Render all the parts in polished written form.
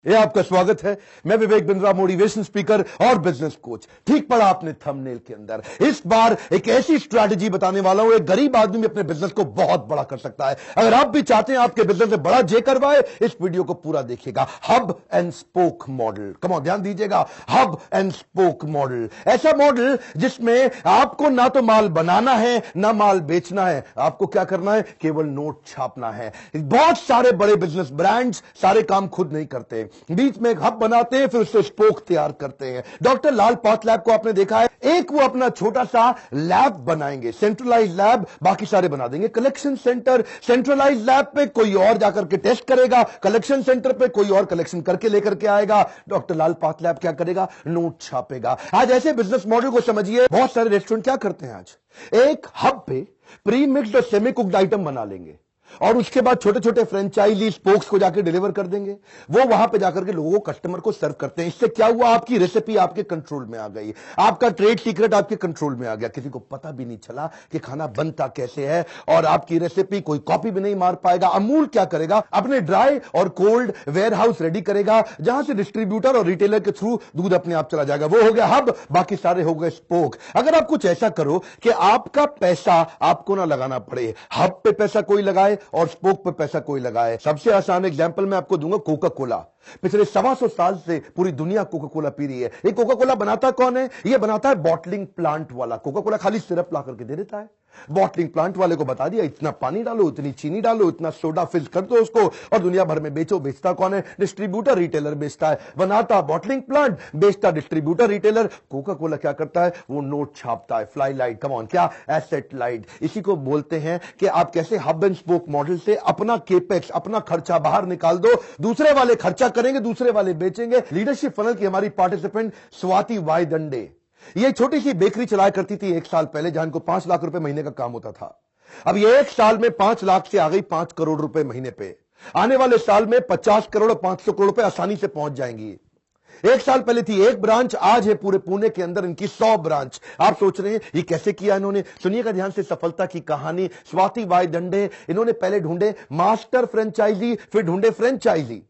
ये आपका स्वागत है। मैं विवेक बिंद्रा, मोटिवेशन स्पीकर और बिजनेस कोच। ठीक पड़ा आपने थंबनेल के अंदर। इस बार एक ऐसी स्ट्रैटेजी बताने वाला हूं, एक गरीब आदमी भी अपने बिजनेस को बहुत बड़ा कर सकता है। अगर आप भी चाहते हैं आपके बिजनेस में बड़ा जे करवाए, इस वीडियो को पूरा देखिएगा। Hub and spoke model, come on ध्यान दीजिएगा। हब एंड स्पोक मॉडल, ऐसा मॉडल जिसमें आपको ना तो माल बनाना है ना माल बेचना है। आपको क्या करना है? केवल नोट छापना है। बहुत सारे बड़े बिजनेस ब्रांड्स सारे काम खुद नहीं करते, बीच में एक हब बनाते हैं, फिर उससे स्पोक तैयार करते हैं। डॉक्टर लाल पाथ को आपने देखा है। एक वो अपना छोटा सा लैब बनाएंगे, सेंट्रलाइज लैब, बाकी सारे बना देंगे कलेक्शन सेंटर। सेंट्रलाइज लैब पे कोई और जाकर के टेस्ट करेगा, कलेक्शन सेंटर पे कोई और कलेक्शन करके लेकर के आएगा। डॉक्टर लाल पाथ क्या करेगा? नोट छापेगा। आज ऐसे बिजनेस मॉडल को समझिए। बहुत सारे रेस्टोरेंट क्या करते हैं आज, एक हब पे प्री मिक्स्ड और सेमी कुक्ड आइटम बना लेंगे और उसके बाद छोटे छोटे फ्रेंचाइजी स्पोक्स को जाकर डिलीवर कर देंगे। वो वहां पे जाकर के लोगों को, कस्टमर को सर्व करते हैं। इससे क्या हुआ? आपकी रेसिपी आपके कंट्रोल में आ गई, आपका ट्रेड सीक्रेट आपके कंट्रोल में आ गया। किसी को पता भी नहीं चला कि खाना बनता कैसे है, और आपकी रेसिपी कोई कॉपी भी नहीं मार पाएगा। अमूल क्या करेगा? अपने ड्राई और कोल्ड वेयर हाउस रेडी करेगा, जहां से डिस्ट्रीब्यूटर और रिटेलर के थ्रू दूध अपने आप चला जाएगा। वो हो गया हब, बाकी सारे हो गए स्पोक। अगर आप कुछ ऐसा करो कि आपका पैसा आपको ना लगाना पड़े, हब पे पैसा कोई लगाए और स्पोक पे पैसा कोई लगाए। सबसे आसान एग्जांपल मैं आपको दूंगा, कोका कोला। पिछले 125 साल से पूरी दुनिया कोका कोला पी रही है। ये कोका कोला बनाता कौन है? ये बनाता है बॉटलिंग प्लांट वाला। कोका कोला खाली सिरप ला करके दे देता है। बॉटलिंग प्लांट वाले को बता दिया, इतना पानी डालो, इतनी चीनी डालो, इतना सोडा फिल कर दो उसको, और दुनिया भर में बेचो। बेचता कौन है? डिस्ट्रीब्यूटर रिटेलर बेचता है। बनाता बॉटलिंग प्लांट, बेचता डिस्ट्रीब्यूटर रिटेलर। कोका कोला क्या करता है? वो नोट छापता है। फ्लाई लाइट, कम ऑन, क्या? Asset light. इसी को बोलते हैं कि आप कैसे हब एंड स्पोक मॉडल से अपना केपेक्स, अपना खर्चा बाहर निकाल दो। दूसरे वाले खर्चा करेंगे, दूसरे वाले बेचेंगे। लीडरशिप फनल की हमारी पार्टिसिपेंट स्वाति वाई दंडे, ये छोटी सी बेकरी चलाया करती थी 1 साल पहले, जहां को 5 लाख रुपए महीने का काम होता था। अब ये 1 साल में 5 लाख से आ गई 5 करोड़ रुपए महीने पे। आने वाले साल में 50 करोड़ और 500 करोड़ रुपए आसानी से पहुंच जाएंगी। 1 साल पहले थी 1 ब्रांच, आज है पूरे पुणे के अंदर इनकी 100 ब्रांच। आप सोच रहे हैं ये कैसे किया इन्होंने? सुनिएगा ध्यान से सफलता की कहानी। स्वाति वाई दंडे, इन्होंने पहले ढूंढे मास्टर फ्रेंचाइजी, फिर ढूंढे फ्रेंचाइजी।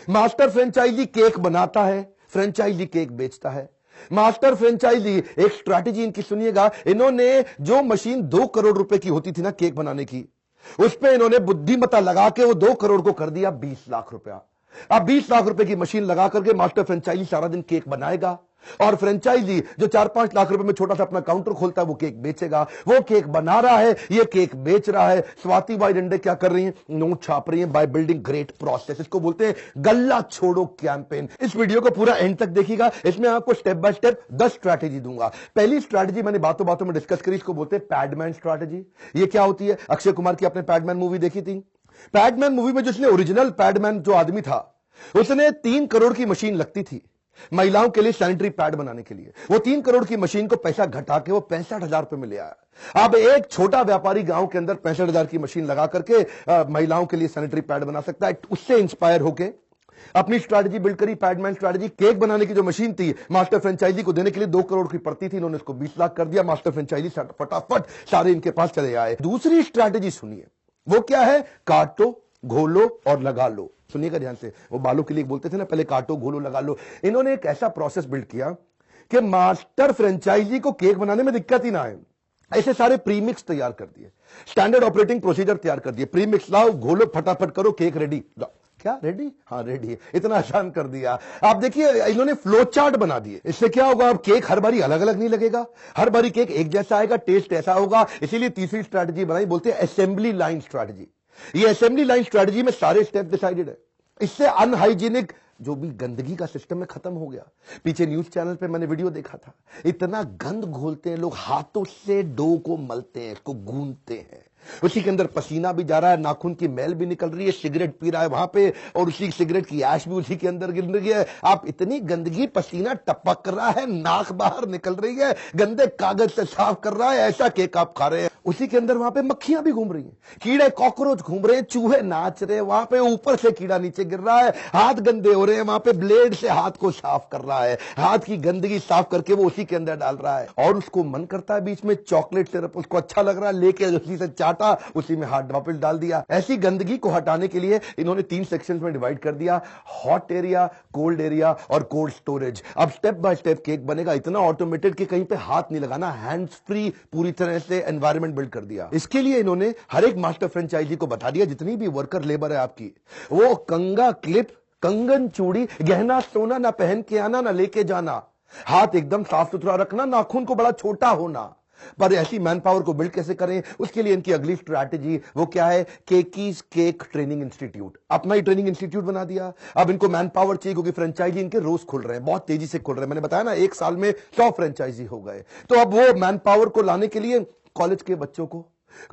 मास्टर फ्रेंचाइजी केक बनाता है, फ्रेंचाइजी केक बेचता है। मास्टर फ्रेंचाइजी, एक स्ट्रैटेजी इनकी सुनिएगा। इन्होंने जो मशीन 2 करोड़ रुपए की होती थी ना केक बनाने की, उस पे इन्होंने बुद्धिमत्ता लगा के वो 2 करोड़ को कर दिया 20 लाख रुपया। अब 20 लाख रुपए की मशीन लगा करके मास्टर फ्रेंचाइजी सारा दिन केक बनाएगा, और फ्रेंचाइजी जो 4-5 लाख रुपए में छोटा सा अपना काउंटर खोलता है, वो केक बेचेगा। वो केक बना रहा है, ये केक बेच रहा है। स्वाति वाई दंडे क्या कर रही हैं? नोट छाप रही हैं बाय बिल्डिंग ग्रेट प्रोसेस। इसको बोलते हैं गल्ला छोड़ो कैंपेन। इस वीडियो को पूरा एंड तक देखिएगा। इसमें आपको स्टेप बाय स्टेप 10 स्ट्रैटेजी दूंगा। पहली स्ट्रैटेजी मैंने बातों बातों में डिस्कस करी, इसको बोलते हैं पैडमैन स्ट्रैटेजी। ये क्या होती है? अक्षय कुमार की आपने पैडमैन मूवी देखी थी? पैडमैन मूवी में जिसने ओरिजिनल पैडमैन जो आदमी था, उसने 3 करोड़ की मशीन लगती थी महिलाओं के लिए सैनिटरी पैड बनाने के लिए। वो 3 करोड़ की मशीन को पैसा घटा के वो 65,000 रुपए में ले आया। अब एक छोटा व्यापारी गांव के अंदर 65,000 की मशीन लगा करके महिलाओं के लिए सैनिटरी पैड बना सकता है। उससे इंस्पायर होके अपनी स्ट्रैटेजी बिल्ड करी, पैडमैन स्ट्रैटेजी। केक बनाने की जो मशीन थी मास्टर फ्रेंचाइजी को देने के लिए 2 करोड़ की पड़ती थी, इन्होंने उसको 20 लाख कर दिया। मास्टर फ्रेंचाइजी फटाफट सारे इनके पास चले आए। दूसरी स्ट्रैटेजी सुनिए, वो क्या है? काटो, घोलो और लगा लो। सुनिएगा ध्यान से। वो बालों के लिए बोलते थे ना, पहले काटो, घोलो, लगा लो। इन्होंने एक ऐसा प्रोसेस बिल्ड किया कि मास्टर फ्रेंचाइजी को केक बनाने में दिक्कत ही ना आए। ऐसे सारे प्रीमिक्स तैयार कर दिए, स्टैंडर्ड ऑपरेटिंग प्रोसीजर तैयार कर दिए। प्रीमिक्स लाओ, घोलो, फटाफट करो, केक रेडी। क्या रेडी? हाँ रेडी है। इतना आसान कर दिया। आप देखिए इन्होंने फ्लो चार्ट बना दिए। इससे क्या होगा? अब केक हर बारी अलग अलग नहीं लगेगा, हर बारी केक एक जैसा आएगा, टेस्ट ऐसा होगा। इसीलिए तीसरी स्ट्रैटेजी बनाई, बोलते हैं असेंबली लाइन स्ट्रैटेजी। ये असेंबली लाइन स्ट्रैटेजी में सारे स्टेप डिसाइडेड है। इससे अनहाइजीनिक जो भी गंदगी का सिस्टम में खत्म हो गया। पीछे न्यूज चैनल पे मैंने वीडियो देखा था, इतना गंद घोलते हैं लोग, हाथों से डो को मलते हैं, इसको गूंथते हैं, उसी के अंदर पसीना भी जा रहा है, नाखून की मैल भी निकल रही है, सिगरेट पी रहा है वहां पे, और उसी सिगरेट की ऐश भी उसी के अंदर गिर रही है। आप इतनी गंदगी, पसीना टपक रहा है, नाक बाहर निकल रही है, गंदे कागज से साफ कर रहा है, ऐसा केक आप खा रहे हैं। उसी के अंदर वहां पे मक्खियां भी घूम रही हैं, कीड़े कॉकरोच घूम रहे हैं, चूहे नाच रहे हैं वहां पे, ऊपर से कीड़ा नीचे गिर रहा है, हाथ गंदे हो रहे हैं, वहां पे ब्लेड से हाथ को साफ कर रहा है, हाथ की गंदगी साफ करके वो उसी के अंदर डाल रहा है। और उसको मन करता है बीच में चॉकलेट सिरप, उसको अच्छा लग रहा है, लेके उसी से चाट काटा, उसी में हाथ ड्रॉपलेट डाल दिया। ऐसी गंदगी को हटाने के लिए इन्होंने 3 सेक्शंस में डिवाइड कर दिया, हॉट एरिया, कोल्ड एरिया और कोल्ड स्टोरेज। अब स्टेप बाय स्टेप केक बनेगा, इतना ऑटोमेटेड कि कहीं पे हाथ नहीं लगाना, हैंड्स फ्री पूरी तरह से एनवायरनमेंट बिल्ड कर दिया। इसके लिए इन्होंने हर एक मास्टर फ्रेंचाइजी को बता दिया, जितनी भी वर्कर लेबर है आपकी, वो कंगा क्लिप, कंगन चूड़ी, गहना सोना ना पहन के आना, ना लेके जाना, हाथ एकदम साफ सुथरा रखना, नाखून को बड़ा छोटा होना। पर ऐसी मैन पावर को बिल्ड कैसे करें, उसके लिए इनकी अगली स्ट्रैटेजी वो क्या है, केकीज केक ट्रेनिंग इंस्टीट्यूट। अपना ही ट्रेनिंग इंस्टीट्यूट बना दिया। अब इनको मैन पावर चाहिए क्योंकि फ्रेंचाइजी इनके रोज खुल रहे हैं, बहुत तेजी से खुल रहे हैं। मैंने बताया ना, 1 साल में 100 फ्रेंचाइजी हो गए। तो अब वो मैन पावर को लाने के लिए कॉलेज के बच्चों को,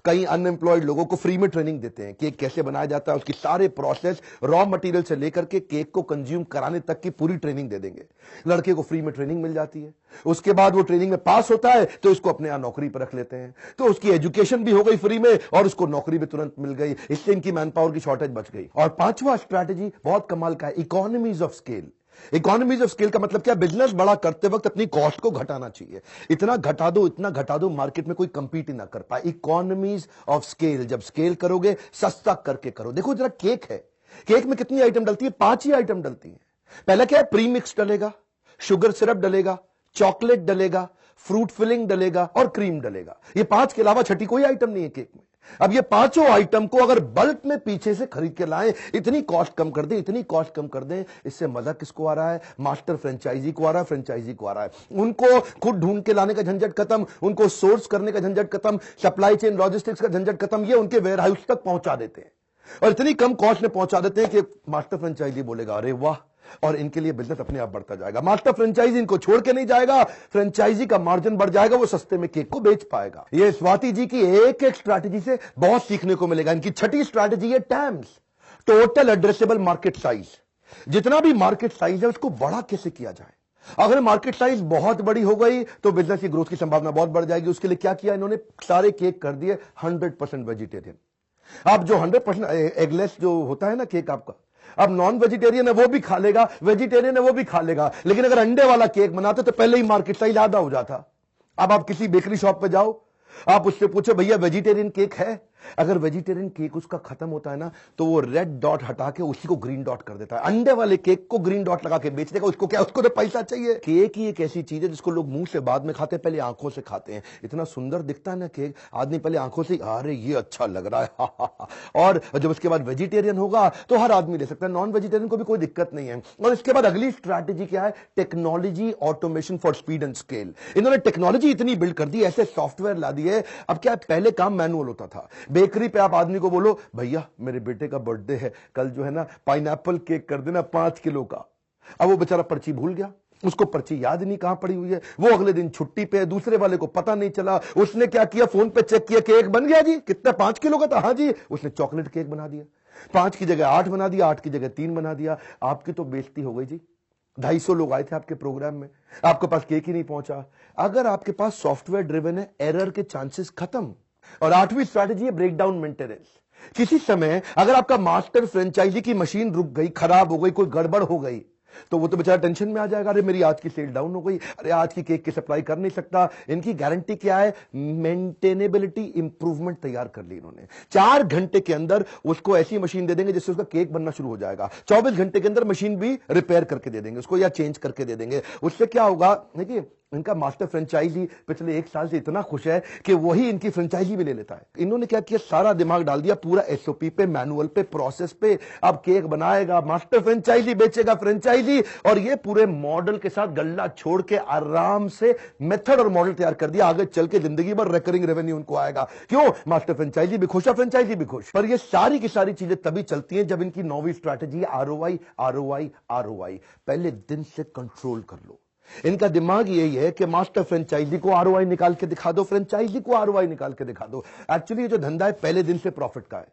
कई अनएम्प्लॉयड लोगों को फ्री में ट्रेनिंग देते हैं। केक कैसे बनाया जाता है, उसकी सारे प्रोसेस, रॉ मटेरियल से लेकर के केक को कंज्यूम कराने तक की पूरी ट्रेनिंग दे देंगे। लड़के को फ्री में ट्रेनिंग मिल जाती है। उसके बाद वो ट्रेनिंग में पास होता है तो उसको अपने यहां नौकरी पर रख लेते हैं, तो उसकी एजुकेशन भी हो गई फ्री में और उसको नौकरी भी तुरंत मिल गई। इससे इनकी मैन पावर की शॉर्टेज बच गई। और 5वां स्ट्रैटेजी बहुत कमाल का है, economies of scale. Economies of scale का मतलब क्या, बिजनेस बड़ा करते वक्त अपनी कॉस्ट को घटाना चाहिए। इतना घटा दो, इतना घटा दो, मार्केट में कोई कंपीट ही ना कर पाए। इकोनॉमीज ऑफ स्केल, जब स्केल करोगे सस्ता करके करो। देखो जरा, केक है, केक में कितनी आइटम डलती है, 5 ही आइटम डलती है। पहला क्या है, प्री मिक्स डलेगा, शुगर सिरप डलेगा, चॉकलेट डलेगा, फ्रूट फिलिंग डलेगा और क्रीम डलेगा। ये 5 के अलावा छठी कोई आइटम नहीं है केक में। अब ये 5 आइटम को अगर बल्क में पीछे से खरीद के लाएं, इतनी कॉस्ट कम कर दें, इतनी कॉस्ट कम कर दें, इससे मजा किसको आ रहा है, मास्टर फ्रेंचाइजी को आ रहा है, फ्रेंचाइजी को आ रहा है। उनको खुद ढूंढ के लाने का झंझट खत्म, उनको सोर्स करने का झंझट खत्म, सप्लाई चेन लॉजिस्टिक्स का झंझट खत्म। ये उनके वेयर हाउस तक पहुंचा देते हैं और इतनी कम कॉस्ट में पहुंचा देते हैं कि मास्टर फ्रेंचाइजी बोलेगा अरे वाह, और इनके लिए बिजनेस अपने आप बढ़ता जाएगा। मास्टर फ्रेंचाइजी इनको छोड़ के नहीं जाएगा, फ्रेंचाइजी का मार्जिन बढ़ जाएगा, वो सस्ते में केक को बेच पाएगा। ये स्वाति जी की एक एक स्ट्रैटेजी से बहुत सीखने को मिलेगा। इनकी छठी स्ट्रैटेजी है terms, total addressable market size. जितना भी मार्केट साइज है उसको बड़ा कैसे किया जाए। अगर मार्केट साइज बहुत बड़ी हो गई तो बिजनेस की ग्रोथ की संभावना बहुत बढ़ जाएगी। उसके लिए क्या किया इन्होंने, सारे केक कर दिए 100% वेजिटेरियन। अब जो 100% एगलेस जो होता है ना केक आपका, अब नॉन वेजिटेरियन है वो भी खा लेगा, वेजिटेरियन है वो भी खा लेगा। लेकिन अगर अंडे वाला केक बनाते तो पहले ही मार्केट साइज आधा हो जाता। अब आप किसी बेकरी शॉप पे जाओ, आप उससे पूछो भैया वेजिटेरियन केक है, अगर वेजिटेरियन केक उसका खत्म होता है ना तो वो रेड डॉट हटा के उसी को ग्रीन डॉट कर देता है। अंडे वाले केक को ग्रीन डॉट लगा के बेच देगा। उसको क्या, उसको तो पैसा चाहिए। केक ही एक ऐसी चीज है जिसको लोग मुंह से बाद में खाते हैं, पहले आंखों से खाते हैं। इतना सुंदर दिखता है ना केक, आदमी पहले आंखों से अरे ये अच्छा लग रहा है और जब उसके बाद वेजिटेरियन होगा तो हर आदमी ले सकता है, नॉन वेजिटेरियन को भी कोई दिक्कत नहीं है। और इसके बाद अगली स्ट्रैटेजी क्या है, technology automation for speed and scale. इन्होंने टेक्नोलॉजी इतनी बिल्ड कर दी, ऐसे सॉफ्टवेयर ला दिए। अब क्या, पहले काम मैनुअल होता था। बेकरी पे आप आदमी को बोलो भैया मेरे बेटे का बर्थडे है, कल जो है ना पाइनएप्पल केक कर देना 5 किलो का। अब वो बेचारा पर्ची भूल गया, उसको पर्ची याद नहीं कहां पड़ी हुई है, वो अगले दिन छुट्टी पे, दूसरे वाले को पता नहीं चला। उसने क्या किया, फोन पे चेक किया, केक बन गया जी, कितना 5 किलो का था, हाँ जी। उसने चॉकलेट केक बना दिया, 5 की जगह 8 बना दिया, 8 की जगह 3 बना दिया। आपकी तो बेइज्जती हो गई जी। 250 लोग आए थे आपके प्रोग्राम में, आपके पास केक ही नहीं पहुंचा। अगर आपके पास सॉफ्टवेयर ड्रिवन है, एरर के चांसेस खत्म। और 8वीं स्ट्रैटेजी है ब्रेक डाउन मेंटेनेंस। किसी समय अगर आपका मास्टर फ्रेंचाइजी की मशीन रुक गई, खराब हो गई, कोई गड़बड़ हो गई, तो वो तो बेचारा टेंशन में आ जाएगा, अरे मेरी आज की सेल डाउन हो गई, अरे आज की केक की सप्लाई कर नहीं सकता। इनकी गारंटी क्या है, मेंटेनेबिलिटी इंप्रूवमेंट तैयार कर ली इन्होंने। 4 घंटे के अंदर उसको ऐसी मशीन दे देंगे जिससे उसका केक बनना शुरू हो जाएगा। 24 घंटे के अंदर मशीन भी रिपेयर करके दे देंगे उसको, या चेंज करके दे देंगे। उससे क्या होगा, देखिए इनका मास्टर फ्रेंचाइजी पिछले 1 साल से इतना खुश है कि वही इनकी फ्रेंचाइजी भी ले लेता है। इन्होंने क्या किया, सारा दिमाग डाल दिया पूरा एसओपी पे, मैनुअल पे, प्रोसेस पे। अब केक बनाएगा, मास्टर फ्रेंचाइजी बेचेगा फ्रेंचाइजी, और ये पूरे मॉडल के साथ गल्ला छोड़ के आराम से मेथड और मॉडल तैयार कर दिया। आगे चल के जिंदगी भर रिकरिंग रेवेन्यू उनको आएगा। क्यों, मास्टर फ्रेंचाइजी भी खुश है, फ्रेंचाइजी भी खुश। पर ये सारी की सारी चीजें तभी चलती हैं जब इनकी 9वीं स्ट्रैटेजी आरओआई आरओआई आरओआई। पहले दिन से कंट्रोल कर लो। इनका दिमाग यही है कि मास्टर फ्रेंचाइजी को आरओआई निकाल के दिखा दो, फ्रेंचाइजी को आरओआई निकाल के दिखा दो। एक्चुअली ये जो धंधा है पहले दिन से प्रॉफिट का है।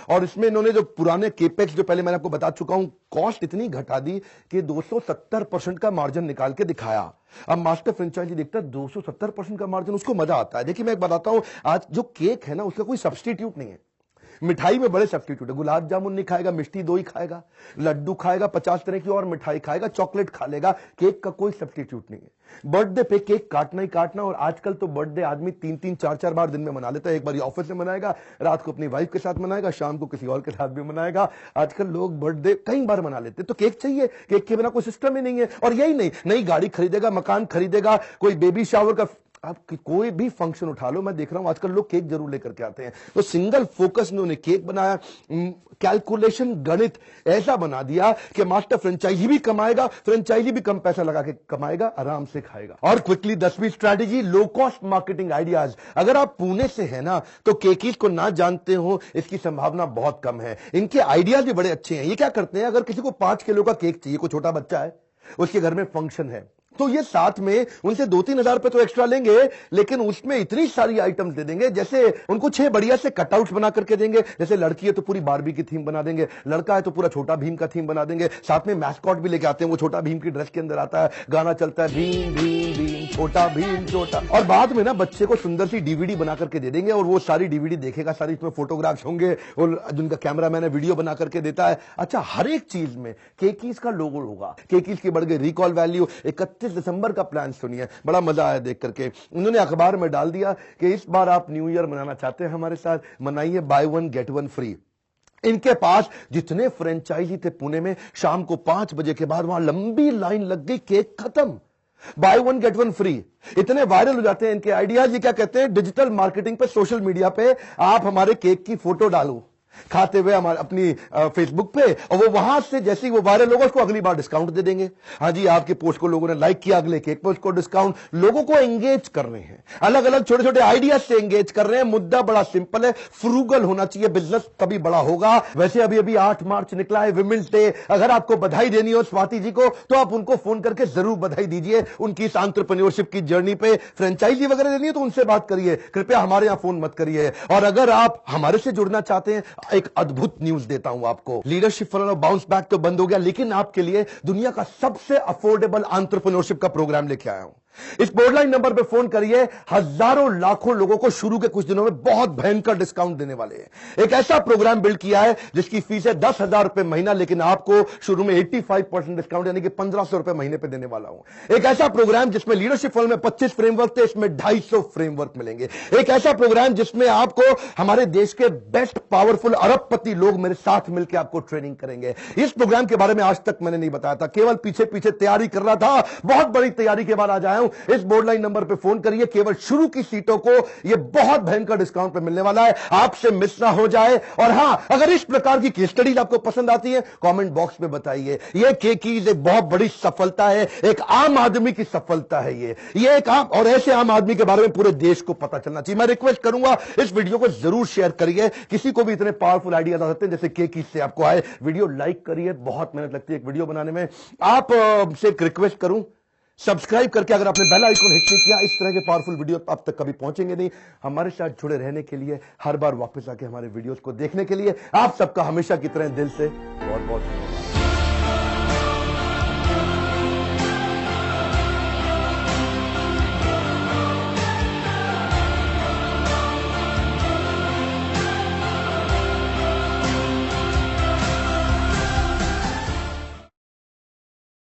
और इसमें इन्होंने जो पुराने केपेक्स, जो पहले मैंने आपको बता चुका हूं, कॉस्ट इतनी घटा दी कि 270% का मार्जिन निकाल के दिखाया। अब मास्टर फ्रेंचाइजी देखता है 270% का मार्जिन, उसको मजा आता है। देखिए मैं एक बताता हूं, आज जो केक है ना उसका कोई सब्स्टिट्यूट नहीं है। मिठाई में बड़े सब्स्टिट्यूट है। गुलाब जामुन नहीं खाएगा, मिष्टी दो ही खाएगा, लड्डू खाएगा, 50 तरह की और मिठाई खाएगा, चॉकलेट खा लेगा, केक का कोई सब्स्टिट्यूट नहीं है। बर्थडे पे केक काटना ही काटना। और आजकल तो बर्थडे आदमी 3-3, 4-4 बार दिन में मना लेता है। एक बार ऑफिस में मनाएगा, रात को अपनी वाइफ के साथ मनाएगा, शाम को किसी और के साथ भी मनाएगा। आजकल लोग बर्थडे कई बार मना लेते हैं। तो केक चाहिए, केक के बिना कोई सिस्टम ही नहीं है। और यही नहीं, नई गाड़ी खरीदेगा, मकान खरीदेगा, कोई बेबी शावर का, आप कोई भी फंक्शन उठा लो, मैं देख रहा हूं आजकल लोग केक जरूर लेकर के आते हैं। तो सिंगल फोकस में उन्हें केक बनाया, कैलकुलेशन, गणित ऐसा बना दिया कि मास्टर फ्रेंचाइजी भी कमाएगा, फ्रेंचाइजी भी कम पैसा लगा के कमाएगा, आराम से खाएगा। और क्विकली 10वीं strategy, low cost marketing ideas. अगर आप पुणे से है ना, तो केकीज को ना जानते हो इसकी संभावना बहुत कम है। इनके आइडियाज भी बड़े अच्छे हैं। ये क्या करते हैं, अगर किसी को 5 किलो का केक चाहिए, कोई छोटा बच्चा है, उसके घर में फंक्शन है, तो ये साथ में उनसे 2-3 हजार रुपए तो एक्स्ट्रा लेंगे, लेकिन उसमें इतनी सारी आइटम्स दे देंगे। जैसे उनको 6 बढ़िया से कटआउट्स बना करके देंगे। जैसे लड़की है तो पूरी बारबी की थीम बना देंगे, लड़का है तो पूरा छोटा भीम का थीम बना देंगे। साथ में मैस्कॉट भी लेके आते हैं, वो छोटा भीम की ड्रेस के अंदर आता है, गाना चलता है, भीम भीम भीम छोटा भीम छोटा। और बाद में ना बच्चे को सुंदर सी डीवीडी बना करके दे देंगे, और वो सारी डीवीडी देखेगा, सारी इसमें फोटोग्राफ्स होंगे, और जिनका कैमरामैन है वीडियो बना करके देता है। अच्छा, हर एक चीज में केकीज का लोगो होगा। केकीज की बढ़ गई रिकॉल वैल्यू। 31 दिसंबर का प्लान सुनिए, बड़ा मजा आया देख करके। उन्होंने अखबार में डाल दिया कि इस बार आप न्यू ईयर मनाना चाहते हैं हमारे साथ, मनाइए, बाय 1 गेट 1 फ्री। इनके पास जितने फ्रेंचाइजी थे पुणे में, शाम को 5 बजे के बाद वहां लंबी लाइन लग गई, केक खत्म, बाय 1 गेट 1 फ्री। इतने वायरल हो जाते हैं इनके आइडियाज। ये क्या कहते हैं, डिजिटल मार्केटिंग पे, सोशल मीडिया पे आप हमारे केक की फोटो डालो खाते हुए हमारे अपनी फेसबुक पे, और वो वहां से जैसे ही वो वायरल होगा उसको अगली बार डिस्काउंट दे देंगे। हाँ जी, आपके पोस्ट को लोगों ने लाइक किया, अगले केक पे उसको डिस्काउंट। लोगों को एंगेज कर रहे हैं, अलग अलग छोटे छोटे आइडियाज से एंगेज कर रहे हैं। मुद्दा बड़ा सिंपल है, फ्रूगल होना चाहिए, बिजनेस तभी बड़ा होगा। वैसे अभी अभी 8 मार्च निकला है, विमेंस डे। अगर आपको बधाई देनी हो स्वाति जी को, तो आप उनको फोन करके जरूर बधाई दीजिए उनकी इस एंटरप्रेन्योरशिप की जर्नी पे। फ्रेंचाइजी वगैरह देनी है तो उनसे बात करिए, कृपया हमारे यहां फोन मत करिए। और अगर आप हमारे से जुड़ना चाहते हैं, एक अद्भुत न्यूज देता हूं आपको। लीडरशिप फनल और बाउंस बैक तो बंद हो गया, लेकिन आपके लिए दुनिया का सबसे अफोर्डेबल एंटरप्रेन्योरशिप का प्रोग्राम लेके आया हूं। इस बोर्डलाइन नंबर पे फोन करिए, हजारों लाखों लोगों को शुरू के कुछ दिनों में बहुत भयंकर डिस्काउंट देने वाले हैं। एक ऐसा प्रोग्राम बिल्ड किया है जिसकी फीस है 10,000 रुपए महीना, लेकिन आपको शुरू में 85% डिस्काउंट यानी कि 1,500 रुपए महीने पे देने वाला हूं। एक ऐसा प्रोग्राम जिसमें लीडरशिप फनल में 25 फ्रेमवर्क थे, इसमें 250 फ्रेमवर्क मिलेंगे। एक ऐसा प्रोग्राम जिसमें आपको हमारे देश के बेस्ट पावरफुल अरबपति लोग मेरे साथ मिलकर आपको ट्रेनिंग करेंगे। इस प्रोग्राम के बारे में आज तक मैंने नहीं बताया था, केवल पीछे पीछे तैयारी कर रहा था। बहुत बड़ी तैयारी के बाद आज आया हूं। इस बोर्डलाइन नंबर पे फोन करिए, केवल शुरू की सीटों को यह बहुत भयंकर डिस्काउंट पे मिलने वाला है, आपसे मिस ना हो जाए। और हां, अगर इस प्रकार की केस स्टडीज आपको पसंद आती है, कमेंट बॉक्स में बताइए। यह केकीज एक बहुत बड़ी सफलता है, एक आम आदमी की सफलता है। ये एक आम, और ऐसे आम आदमी के बारे में पूरे देश को पता चलना चाहिए। मैं रिक्वेस्ट करूंगा, इस वीडियो को जरूर शेयर करिए। किसी को भी इतने पावरफुल आइडियाज आ सकते हैं जैसे केकीज से आपको आए। वीडियो लाइक करिए, बहुत मेहनत लगती है एक वीडियो बनाने में। आप से एक रिक्वेस्ट करूं, सब्सक्राइब करके, अगर आपने बेल आइकन हिट नहीं किया, इस तरह के पावरफुल वीडियो आप तक कभी पहुंचेंगे नहीं। हमारे साथ जुड़े रहने के लिए, हर बार वापस आके हमारे वीडियोस को देखने के लिए आप सबका हमेशा की तरह दिल से बहुत बहुत धन्यवाद।